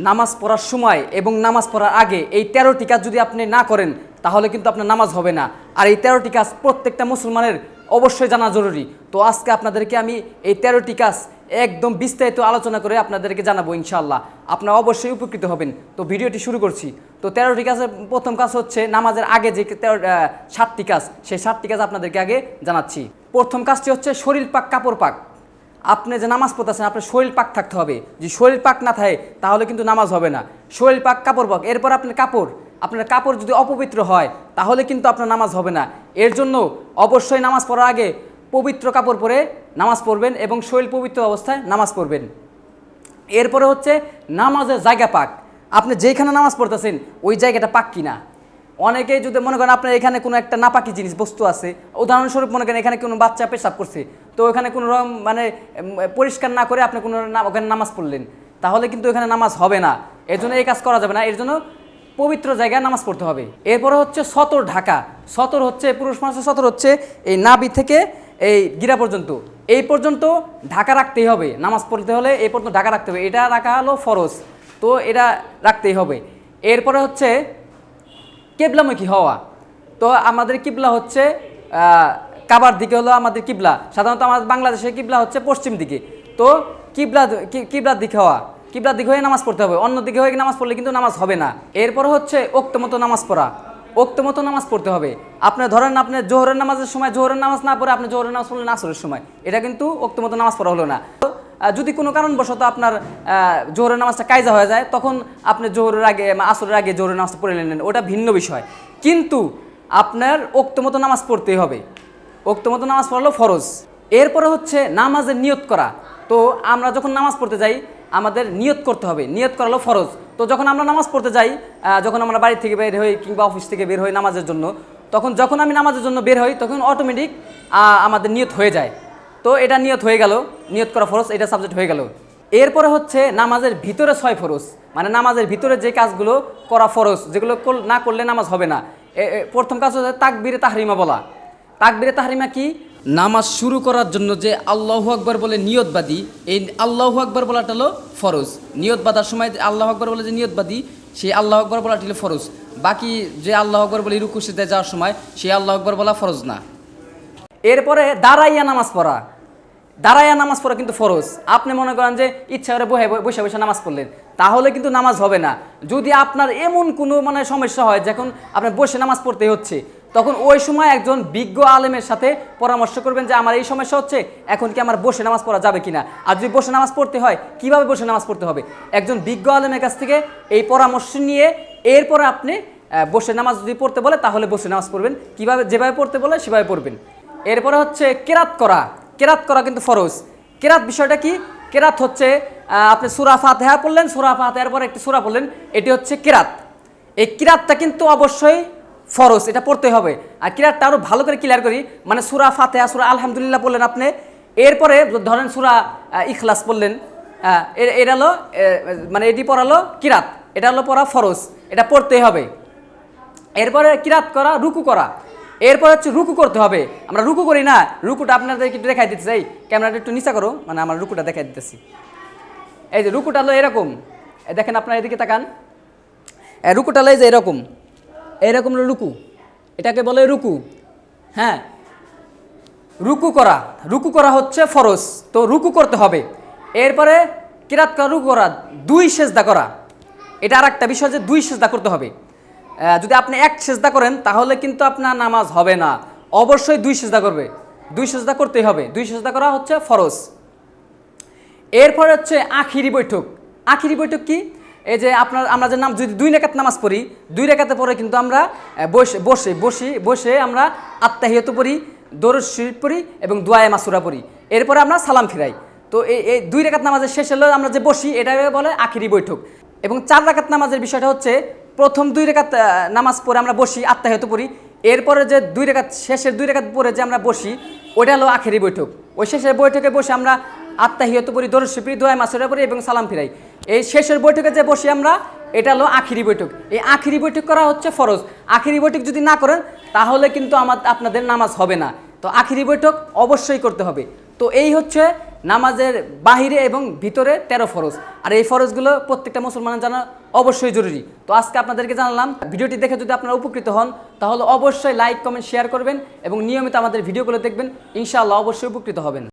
নামাজ পড়ার সময় এবং নামাজ পড়ার আগে এই 13টি কাজ যদি আপনি না করেন তাহলে কিন্তু আপনার নামাজ হবে না। আর এই 13টি কাজ প্রত্যেকটা মুসলমানের অবশ্যই জানা জরুরি। তো আজকে আপনাদেরকে আমি এই 13টি কাজ একদম বিস্তারিত আলোচনা করে আপনাদেরকে জানাবো ইনশাআল্লাহ। আপনারা অবশ্যই উপকৃত হবেন। তো ভিডিওটি শুরু করছি। তো 13টি কাজের প্রথম কাজ হচ্ছে নামাজের আগে যে 7টি কাজ, সেই 7টি কাজ আপনাদেরকে আগে জানাচ্ছি। প্রথম কাজটি হচ্ছে শরীর পাক, কাপড় পাক। আপনি যে নামাজ পড়তেছেন আপনার শরীর পাক থাকতে হবে। যদি শরীর পাক না থাকে তাহলে কিন্তু নামাজ হবে না। শরীর পাক, কাপড় পাক। এরপর আপনার কাপড় যদি অপবিত্র হয় তাহলে কিন্তু আপনার নামাজ হবে না। এর জন্য অবশ্যই নামাজ পড়ার আগে পবিত্র কাপড় পরে নামাজ পড়বেন এবং শরীর পবিত্র অবস্থায় নামাজ পড়বেন। এরপরে হচ্ছে নামাজের জায়গা পাক। আপনি যেখানে নামাজ পড়তেছেন ওই জায়গাটা পাক কিনা। অনেকেই যদি মনে করেন আপনার এখানে কোনো একটা নাপাকি জিনিস বস্তু আছে, উদাহরণস্বরূপ মনে করেন এখানে কোনো বাচ্চা পেশাব করছে, তো ওখানে কোনো রকম পরিষ্কার না করে আপনি কোনো ওখানে নামাজ পড়লেন, তাহলে কিন্তু ওখানে নামাজ হবে না। এর জন্য এই কাজ করা যাবে না। এর জন্য পবিত্র জায়গায় নামাজ পড়তে হবে। এরপরে হচ্ছে সতর ঢাকা। সতর হচ্ছে পুরুষ মানুষের সতর হচ্ছে এই নাভি থেকে এই গিরা পর্যন্ত, এই পর্যন্ত ঢাকা রাখতেই হবে। নামাজ পড়তে হলে এই পর্যন্ত ঢাকা রাখতে হবে। এটা রাখা হলো ফরজ, তো এটা রাখতেই হবে। এরপরে হচ্ছে কিবলামুখী হওয়া। তো আমাদের কিবলা হচ্ছে কাবার দিকে হলো আমাদের কিবলা। সাধারণত আমাদের বাংলাদেশের কিবলা হচ্ছে পশ্চিম দিকে। তো কিবলার দিকে হওয়া, কিবলার দিকে হয়ে নামাজ পড়তে হবে। অন্য দিকে হয়ে নামাজ পড়লে কিন্তু নামাজ হবে না। এরপর হচ্ছে ওক্ত মতো নামাজ পড়া। ওক্ত মতো নামাজ পড়তে হবে। আপনি ধরেন আপনি জোহরের নামাজের সময় জোহরের নামাজ না পড়ে আপনি জোহরের নামাজ পড়লেন আসরের সময়, এটা কিন্তু ওক্ত মতো নামাজ পড়া হলো না। যদি কোনো কারণবশত আপনার জোহরের নামাজটা কায়জা হয়ে যায় তখন আপনি জোহরের আগে আসরের আগে জোহরের নামাজটা পড়ে নিলেন, ওটা ভিন্ন বিষয়। কিন্তু আপনার ওক্ত মতো নামাজ পড়তেই হবে। ওক্ত মতো নামাজ পড়লো ফরজ। এরপরে হচ্ছে নামাজের নিয়ত করা। তো আমরা যখন নামাজ পড়তে যাই আমাদের নিয়ত করতে হবে। নিয়ত করা হলো ফরজ। তো যখন আমরা নামাজ পড়তে যাই, যখন আমরা বাড়ি থেকে বের হই কিংবা অফিস থেকে বের হই নামাজের জন্য, তখন যখন আমি নামাজের জন্য বের হই তখন অটোমেটিক আমাদের নিয়ত হয়ে যায়। তো এটা নিয়ত হয়ে গেল, নিয়ত করা ফরজ, এটা সাবজেক্ট হয়ে গেল। এরপরে হচ্ছে নামাজের ভিতরে 6 ফরজ, মানে নামাজের ভিতরে যে কাজগুলো করা ফরজ, যেগুলো না করলে নামাজ হবে না। প্রথম কাজ হচ্ছে তাকবীরে তাহরিমা বলা। তাকবীরে তাহরিমা কি? নামাজ শুরু করার জন্য যে আল্লাহু আকবার বলে নিয়ত বাঁধি, এই আল্লাহু আকবার বলাটা হলো ফরজ। নিয়ত বাঁধার সময় আল্লাহু আকবার বলে যে নিয়ত বাঁধি, সেই আল্লাহু আকবার বলাটি হলো ফরজ। বাকি যে আল্লাহু আকবার বলে রুকু সিজদায় যাওয়ার সময় সেই আল্লাহু আকবার বলা ফরজ না। এরপরে দাঁড়াইয়া নামাজ পড়া। দাঁড়াইয়া নামাজ পড়া কিন্তু ফরজ। আপনি মনে করেন যে ইচ্ছা করে বসে বসে নামাজ পড়লেন, তাহলে কিন্তু নামাজ হবে না। যদি আপনার এমন কোনো সমস্যা হয় যখন আপনার বসে নামাজ পড়তে হচ্ছে, তখন ওই সময় একজন বিজ্ঞ আলেমের সাথে পরামর্শ করবেন যে আমার এই সমস্যা হচ্ছে, এখন কি আমার বসে নামাজ পড়া যাবে কিনা। আর যদি বসে নামাজ পড়তে হয় কিভাবে বসে নামাজ পড়তে হবে, একজন বিজ্ঞ আলেমের কাছ থেকে এই পরামর্শ নিয়ে এরপরে আপনি বসে নামাজ যদি পড়তে বলে তাহলে বসে নামাজ পড়বেন। কিভাবে, যেভাবে পড়তে বলে সেভাবে পড়বেন। এরপরে হচ্ছে কেরাত করা। কেরাত করা কিন্তু ফরজ। কেরাত বিষয়টা কি? কেরাত হচ্ছে আপনি সূরা ফাতিহা পড়লেন, সূরা ফাতিহার পর একটি সূরা পড়লেন, এটি হচ্ছে কেরাত। এই কেরাতটা কিন্তু অবশ্যই ফরজ, এটা পড়তে হবে। আর কেরাতটা আরও ভালো করে ক্লিয়ার করি, মানে সূরা ফাতিহা, সূরা আলহামদুলিল্লাহ পড়লেন আপনি, এরপরে ধরেন সূরা ইখলাস পড়লেন, এটা হলো মানে এটি পড়ালো কিরাত, এটা হলো পড়া ফরজ, এটা পড়তেই হবে। এরপরে কিরাত করা, রুকু করা। এরপর হচ্ছে রুকু করতে হবে। আমরা রুকু করি না, রুকুটা আপনাদেরকে একটু দেখাই দিতে চাই। ক্যামেরাটা একটু নিচা করো, মানে আমরা রুকুটা দেখাই দিতেছি। এই যে রুকুটা হলো এরকম, দেখেন আপনারা এদিকে তাকান। রুকুটা হলো এই যে এরকম, এইরকম রুকু, এটাকে বলে রুকু। হ্যাঁ, রুকু করা, রুকু করা হচ্ছে ফরজ, তো রুকু করতে হবে। এরপরে কিরাত করা, রুকু করা, 2 সেজদা করা। এটা আর একটা বিষয় যে 2 সেজদা করতে হবে। যদি আপনি 1 সেজদা করেন তাহলে কিন্তু আপনার নামাজ হবে না। অবশ্যই 2 সেজদা করবে, 2 সেজদা করতেই হবে। 2 সেজদা করা হচ্ছে ফরজ। এরপরে হচ্ছে আখিরি বৈঠক। আখিরি বৈঠক কি? এই যে আমরা যে যদি 2 রাকাত নামাজ পড়ি, 2 রাকাতে পরে কিন্তু আমরা বসে আমরা আত্তাহিয়াতু পড়ি, দরুদ শরীফ পড়ি এবং দোয়ায়ে মাসুরা পড়ি। এরপরে আমরা সালাম ফিরাই। তো এই 2 রাকাত নামাজের শেষ হলে আমরা যে বসি, এটাকে বলে আখিরি বৈঠক। এবং 4 রাকাত নামাজের বিষয়টা হচ্ছে প্রথম 2 রাকাত নামাজ পড়ে আমরা বসি, আত্তাহিয়াতু পড়ি, এরপরে যে 2 রাকাত, শেষের 2 রাকাত পরে যে আমরা বসি, ওইটা হলো আখিরি বৈঠক। ওই শেষের বৈঠকে বসে আমরা আত্তাহিয়াতু পড়ি, দরুদ শরীফ পড়ি, দোয়া মাসুরা পড়ি এবং সালাম ফিরাই। এই শেষের বৈঠকে যে বসি আমরা, এটা হলো আখিরি বৈঠক। এই আখিরি বৈঠক করা হচ্ছে ফরজ। আখিরি বৈঠক যদি না করেন তাহলে কিন্তু আপনাদের নামাজ হবে না। তো আখিরি বৈঠক অবশ্যই করতে হবে। তো এই হচ্ছে নামাজের বাহিরে এবং ভিতরে 13 ফরজ, আর এই ফরজগুলো প্রত্যেকটা মুসলমানের জানা অবশ্যই জরুরি। তো আজকে আপনাদেরকে জানালাম। ভিডিওটি দেখে যদি আপনারা উপকৃত হন তাহলে অবশ্যই লাইক, কমেন্ট, শেয়ার করবেন এবং নিয়মিত আমাদের ভিডিওগুলো দেখবেন, ইনশাআল্লাহ অবশ্যই উপকৃত হবেন।